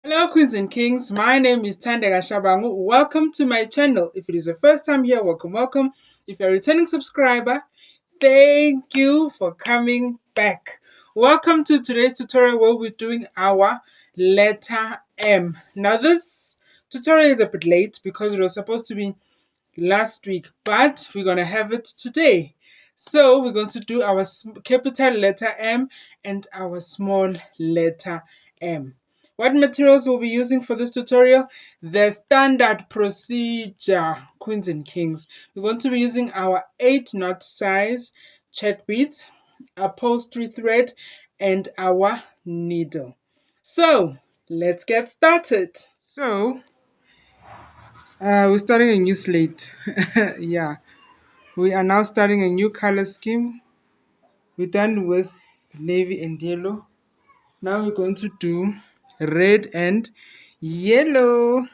Hello, Queens and Kings. My name is Thandeka Shabangu. Welcome to my channel. If it is your first time here, welcome, welcome. If you're a returning subscriber, thank you for coming back. Welcome to today's tutorial where we're doing our letter M. Now, this tutorial is a bit late because it was supposed to be last week, but we're going to have it today. So we're going to do our capital letter M and our small letter m. What materials we'll be using for this tutorial? The standard procedure, Queens and Kings. We're going to be using our 8-knot size check beads, upholstery thread, and our needle. So let's get started. We're starting a new slate. Yeah, we are now starting a new color scheme. We're done with navy and yellow. Now we're going to do red and yellow.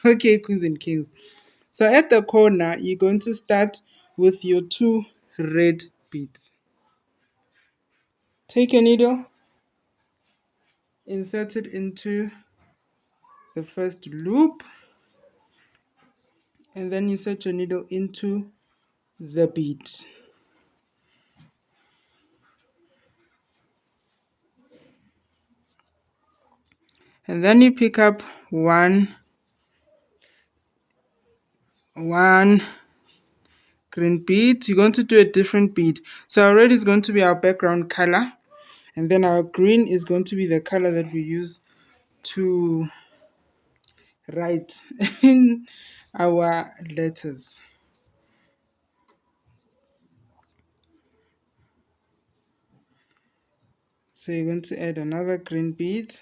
Okay, Queens and Kings. So at the corner, you're going to start with your 2 red beads. Take a needle, insert it into the first loop, and then insert your needle into the bead. And then you pick up one green bead. You're going to do a different bead. So our red is going to be our background color, and then our green is going to be the color that we use to write in our letters. So you're going to add another green bead,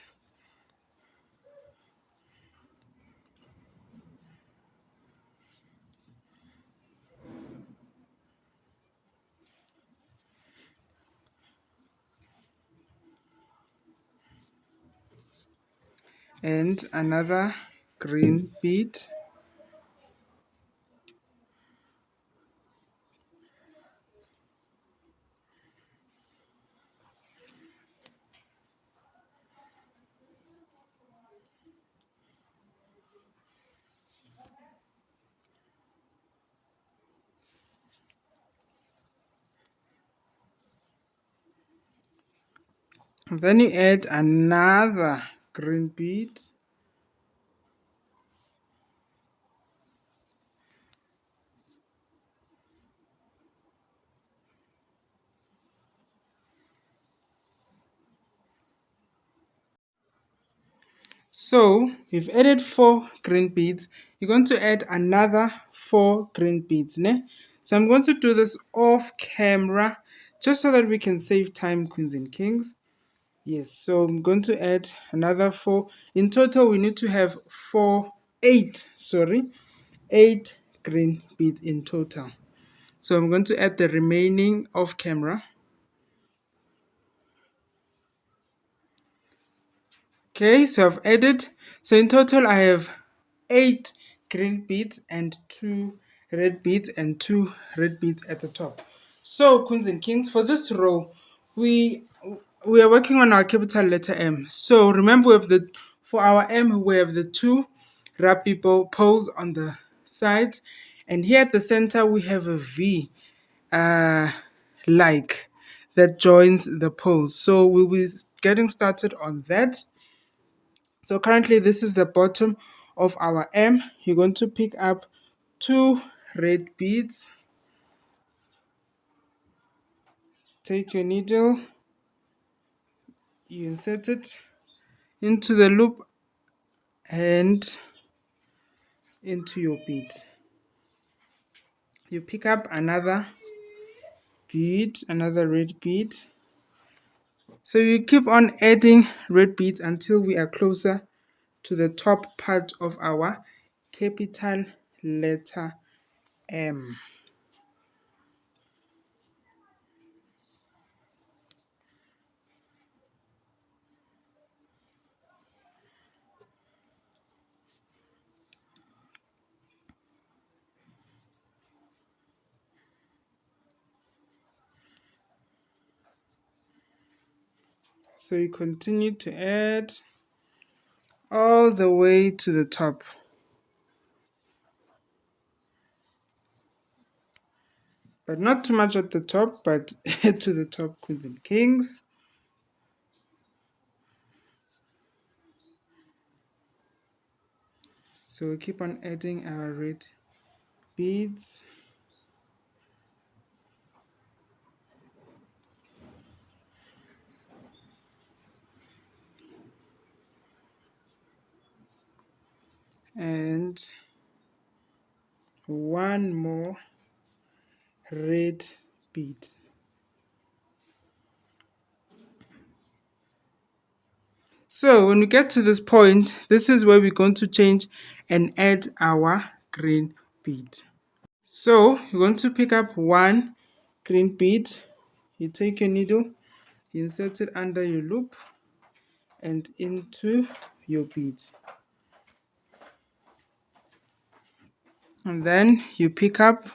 and another green bead. Then you add another green bead. So we've added 4 green beads. You're going to add another 4 green beads. Ne? So I'm going to do this off camera just so that we can save time, Queens and Kings. Yes, so I'm going to add another 4. In total, we need to have 8 green beads in total. So I'm going to add the remaining off camera. Okay, so I've added. So in total, I have 8 green beads and 2 red beads and 2 red beads at the top. So, Queens and Kings, for this row, we are working on our capital letter M. So remember, for our M, we have the 2 rugby poles on the sides, and here at the center we have a V, like that joins the poles. So we'll be getting started on that. So currently this is the bottom of our M. You're going to pick up 2 red beads. Take your needle, you insert it into the loop and into your bead. You pick up another bead, another red bead. So you keep on adding red beads until we are closer to the top part of our capital letter M. So you continue to add all the way to the top. But not too much at the top, but to the top, queens and kings. So we keep on adding our red beads. And one more red bead. So when we get to this point, this is where we're going to change and add our green bead. So you're going to pick up one green bead. You take your needle, you insert it under your loop and into your bead. And then you pick up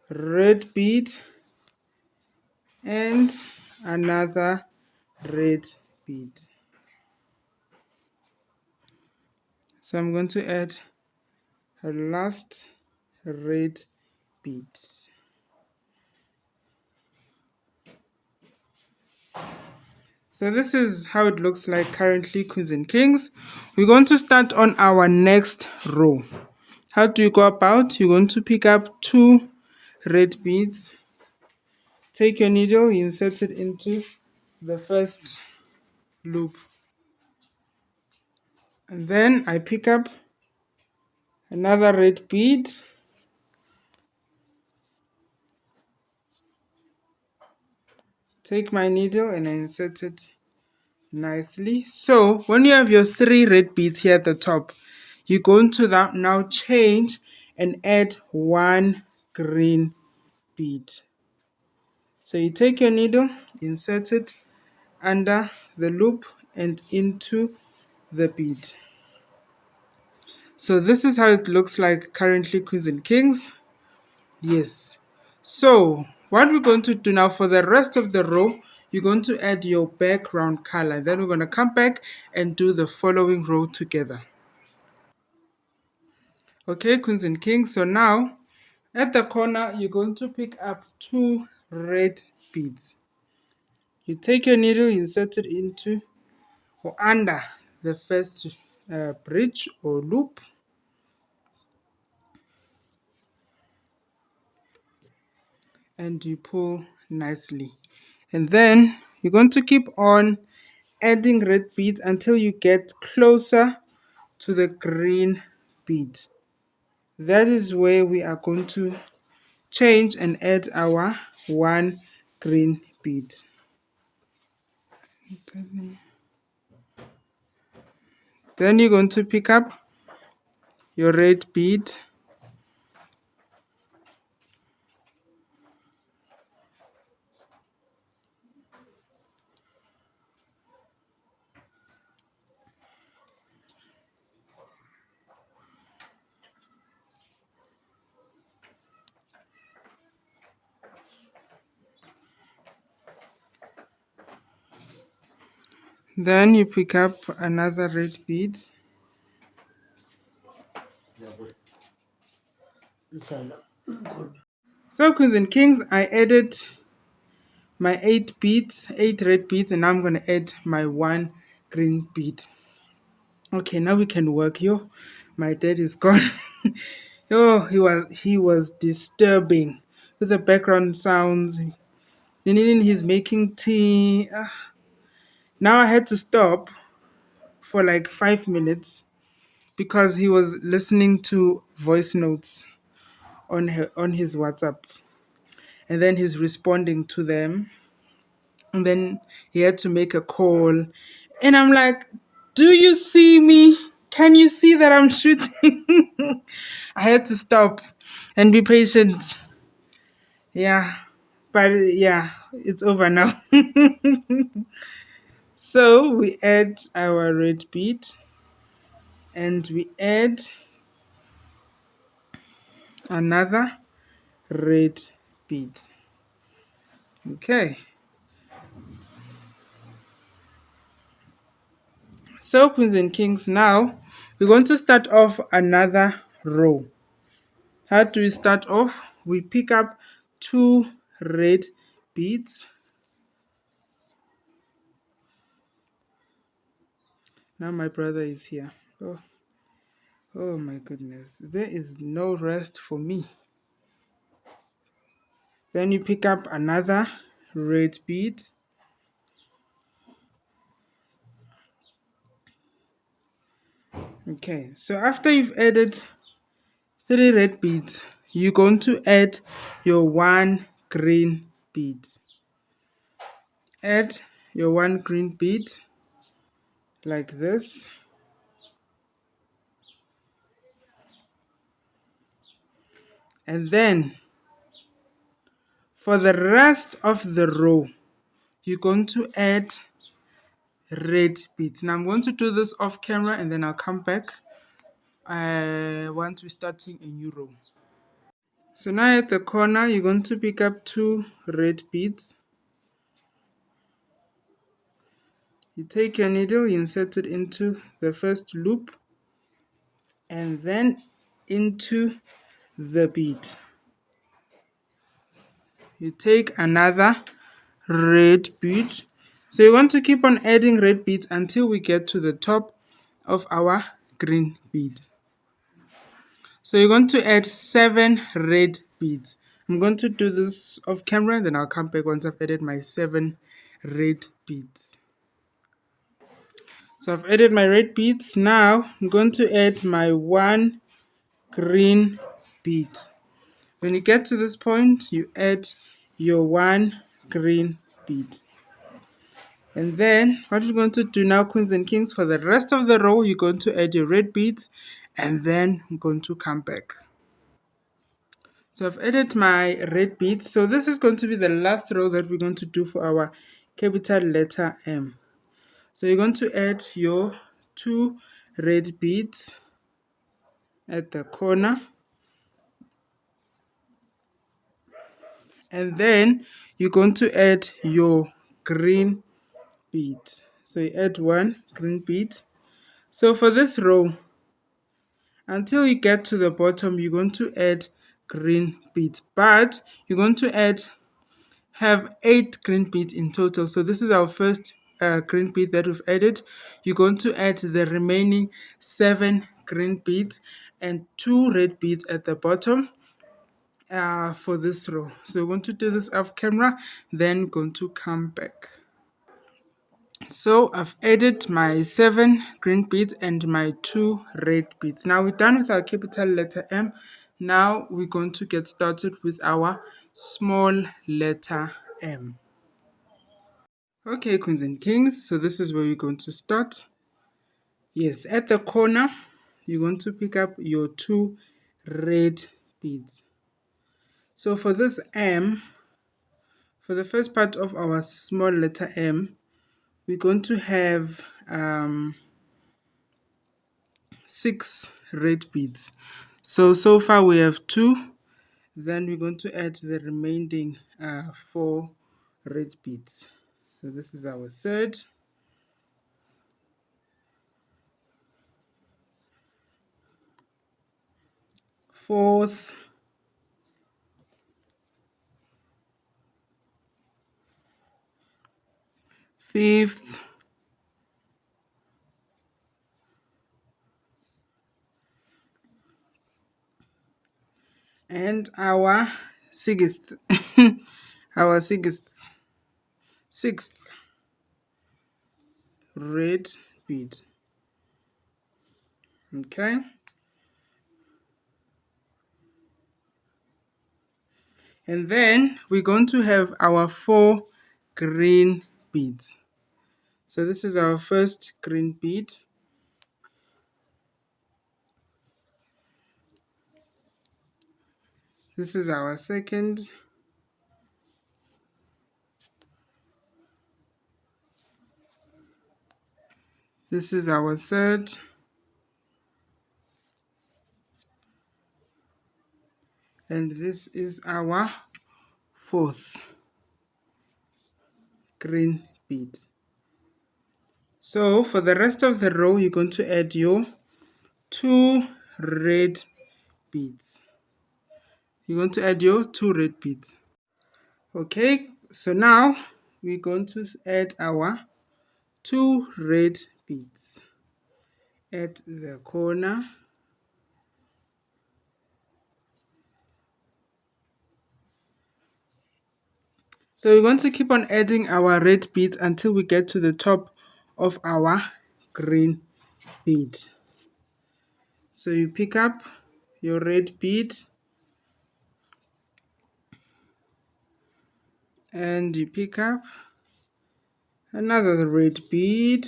red bead and another red bead. So I'm going to add a last red bead. So this is how it looks like currently, queens and kings. We're going to start on our next row. How do you go about? You're going to pick up two red beads. Take your needle, insert it into the first loop. And then I pick up another red bead. Take my needle and I insert it nicely. So when you have your three red beads here at the top, you're going to now change and add one green bead. So you take your needle, insert it under the loop and into the bead. So this is how it looks like currently, queens and kings. Yes. So what we're going to do now for the rest of the row, you're going to add your background color. Then we're going to come back and do the following row together. Okay, queens and kings. So now at the corner, you're going to pick up two red beads. You take your needle, insert it into or under the first bridge or loop. And you pull nicely. And then you're going to keep on adding red beads until you get closer to the green bead. That is where we are going to change and add our one green bead. Then you're going to pick up your red bead. Then you pick up another red bead. So queens and kings, I added my 8 red beads, and now I'm going to add my one green bead. Okay, now we can work. Yo, my dad is gone. Oh, he was disturbing with the background sounds. Then he's making tea. Now I had to stop for like 5 minutes because he was listening to voice notes on his WhatsApp, and then he's responding to them, and then he had to make a call, and I'm like, "Do you see me? Can you see that I'm shooting?" I had to stop and be patient. Yeah, but yeah, it's over now. So we add our red bead and we add another red bead. Okay. So, queens and kings, now we're going to start off another row. How do we start off? We pick up 2 red beads. Now my brother is here. Oh my goodness. There is no rest for me. Then you pick up another red bead. Okay, so after you've added 3 red beads, you're going to add your 1 green bead. Add your 1 green bead like this. And then for the rest of the row, you're going to add red beads. Now I'm going to do this off camera and then I'll come back once we're starting a new row. So now at the corner, you're going to pick up 2 red beads. You take your needle, you insert it into the first loop and then into the bead. You take another red bead. So you want to keep on adding red beads until we get to the top of our green bead. So you're going to add 7 red beads. I'm going to do this off camera and then I'll come back once I've added my 7 red beads. So I've added my red beads. Now I'm going to add my 1 green bead. When you get to this point, you add your 1 green bead. And then what you're going to do now, queens and kings, for the rest of the row, you're going to add your red beads and then I'm going to come back. So I've added my red beads. So this is going to be the last row that we're going to do for our capital letter M. So you're going to add your 2 red beads at the corner. And then you're going to add your green bead. So you add 1 green bead. So for this row, until you get to the bottom, you're going to add green beads. But you're going to have 8 green beads in total. So this is our first green bead that we've added. You're going to add the remaining 7 green beads and 2 red beads at the bottom for this row. So we're going to do this off camera, then going to come back. So I've added my 7 green beads and my 2 red beads. Now we're done with our capital letter M. Now we're going to get started with our small letter M. Okay, queens and kings, so this is where we're going to start. Yes, at the corner, you're going to pick up your 2 red beads. So for this M, for the first part of our small letter M, we're going to have 6 red beads. So far we have 2. Then we're going to add the remaining 4 red beads. So this is our third. Fourth. Fifth. And our sixth. Our sixth red bead. Okay. And then we're going to have our 4 green beads. So this is our first green bead. This is our second. This is our third. And this is our fourth green bead. So for the rest of the row, you're going to add your 2 red beads. You're going to add your 2 red beads. Okay, so now we're going to add our 2 red beads at the corner. So we're going to keep on adding our red beads until we get to the top of our green bead. So you pick up your red bead and you pick up another red bead.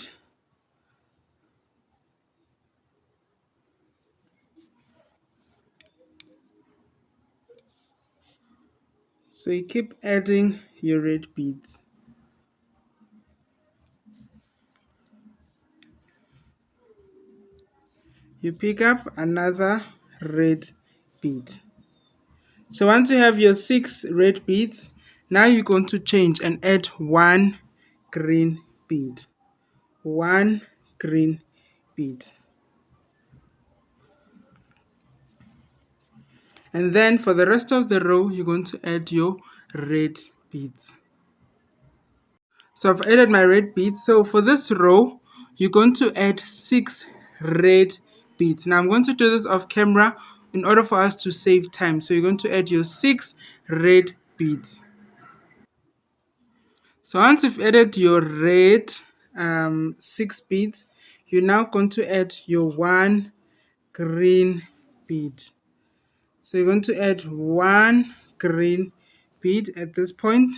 So you keep adding your red beads. You pick up another red bead. So once you have your 6 red beads, now you're going to change and add 1 green bead. 1 green bead. And then for the rest of the row, you're going to add your red beads. So I've added my red beads. So for this row, you're going to add 6 red beads. Now I'm going to do this off camera in order for us to save time. So you're going to add your 6 red beads. So once you've added your red 6 beads, you're now going to add your 1 green bead. So you're going to add 1 green bead at this point.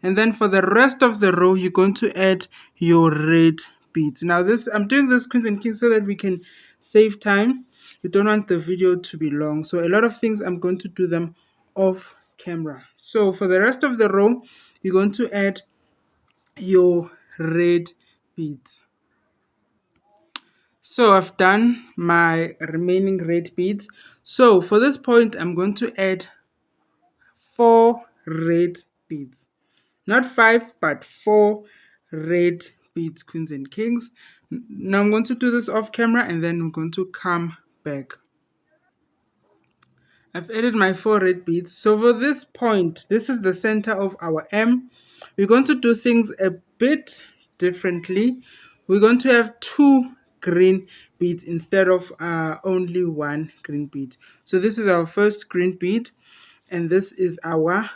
And then for the rest of the row, you're going to add your red beads. Now I'm doing this queens and kings so that we can save time. You don't want the video to be long. So a lot of things I'm going to do them off camera. So for the rest of the row, you're going to add your red beads. So I've done my remaining red beads. So for this point, I'm going to add 4 red beads. Not 5, but 4 red beads, queens and kings. Now I'm going to do this off camera and then I'm going to come back. I've added my 4 red beads. So for this point, this is the center of our M. We're going to do things a bit differently. We're going to have 2 green beads instead of only 1 green bead. So this is our first green bead and this is our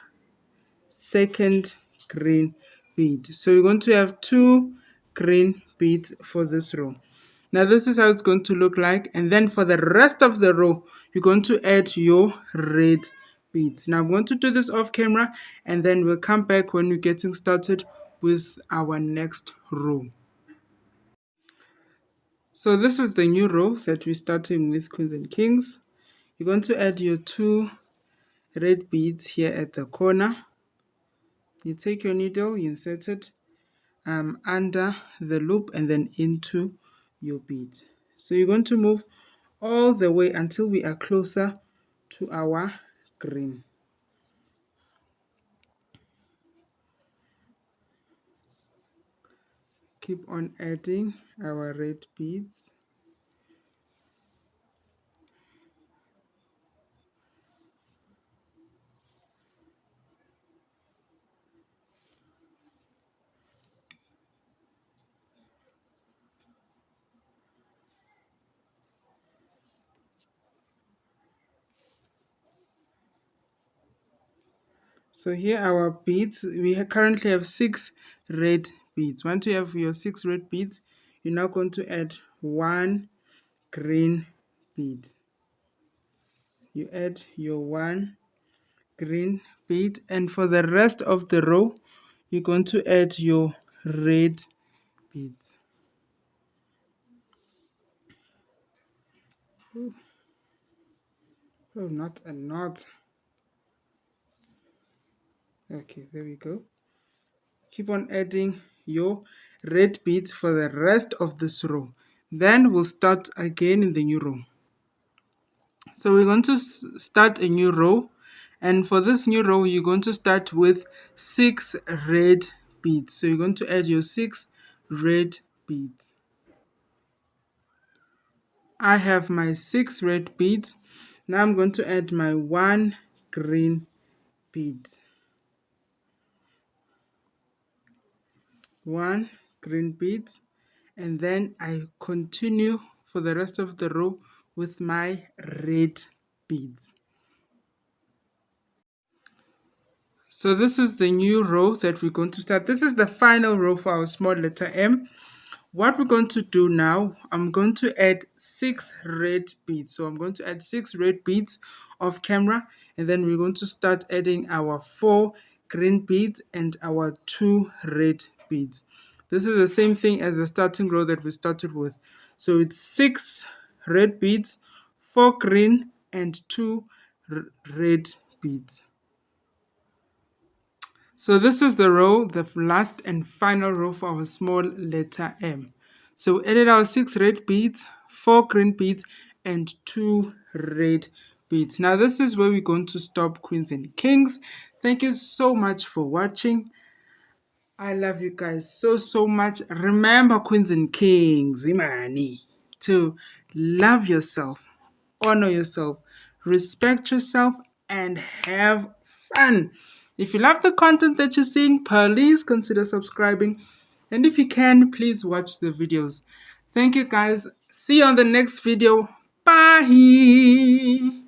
second green bead. So we're going to have 2 green beads for this row. Now this is how it's going to look like, and then for the rest of the row you're going to add your red beads. Now I'm going to do this off camera and then we'll come back when we're getting started with our next row. So this is the new row that we're starting with, queens and kings. You're going to add your 2 red beads here at the corner. You take your needle, you insert it under the loop and then into your bead. So you're going to move all the way until we are closer to our green. Keep on adding our red beads. So here our beads, we currently have 6 red beads. Once you have your 6 red beads, you're now going to add 1 green bead. You add your 1 green bead, and for the rest of the row, you're going to add your red beads. Oh, not a knot. Okay, there we go. Keep on adding your red beads for the rest of this row. Then we'll start again in the new row. So we're going to start a new row, and for this new row you're going to start with 6 red beads. So you're going to add your 6 red beads. I have my 6 red beads. Now I'm going to add my 1 green bead. 1 green bead, and then I continue for the rest of the row with my red beads. So this is the new row that we're going to start. This is the final row for our small letter M. What we're going to do now, I'm going to add 6 red beads. So I'm going to add 6 red beads off camera, and then we're going to start adding our 4 green beads and our 2 red beads. This is the same thing as the starting row that we started with. So it's 6 red beads, 4 green, and 2 red beads. So this is the row, the last and final row for our small letter M. So we added our 6 red beads, 4 green beads, and 2 red beads. Now this is where we're going to stop, queens and kings. Thank you so much for watching. I love you guys so much. Remember, queens and kings, imani, to love yourself, honor yourself, respect yourself, and have fun. If you love the content that you're seeing, please consider subscribing. And if you can, please watch the videos. Thank you guys. See you on the next video. Bye.